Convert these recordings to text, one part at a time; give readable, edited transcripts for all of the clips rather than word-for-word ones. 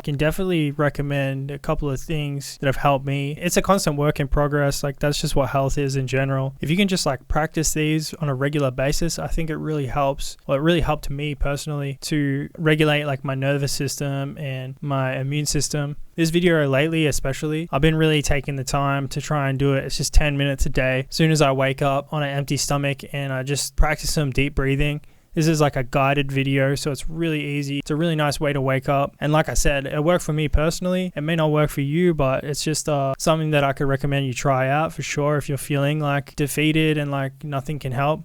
can definitely recommend a couple of things that have helped me. It's a constant work in progress. Like that's just what health is in general. If you can just like practice these on a regular basis, I think it really helps. Well, it really helped me personally to regulate like my nervous system and my immune system. This video lately especially, I've been really taking the time to try and do it. It's just 10 minutes a day. As soon as I wake up on an empty stomach, and I just practice some deep breathing. This is like a guided video, so it's really easy. It's a really nice way to wake up. And like I said, it worked for me personally. It may not work for you, but it's just something that I could recommend you try out for sure if you're feeling like defeated and like nothing can help.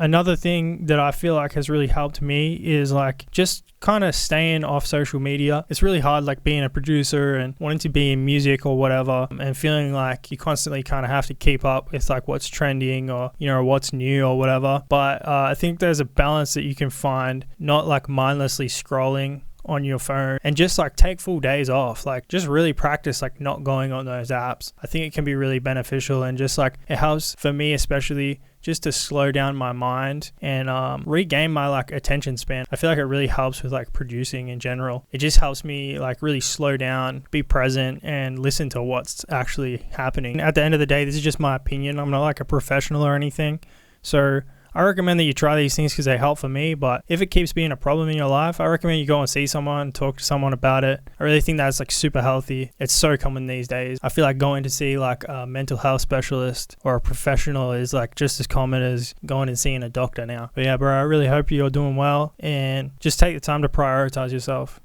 Another thing that I feel like has really helped me is like just kind of staying off social media. It's really hard like being a producer and wanting to be in music or whatever and feeling like you constantly kind of have to keep up with like what's trending or, you know, what's new or whatever. But I think there's a balance that you can find, not like mindlessly scrolling on your phone, and just like take full days off. Like just really practice like not going on those apps. I think it can be really beneficial, and just like it helps for me especially just to slow down my mind and regain my like attention span. I feel like it really helps with like producing in general. It just helps me like really slow down, be present, and listen to what's actually happening. At the end of the day, this is just my opinion. I'm not like a professional or anything. So I recommend that you try these things because they help for me, but if it keeps being a problem in your life, I recommend you go and see someone, talk to someone about it. I really think that's like super healthy. It's so common these days. I feel like going to see like a mental health specialist or a professional is like just as common as going and seeing a doctor now. But yeah, bro, I really hope you're doing well, and just take the time to prioritize yourself.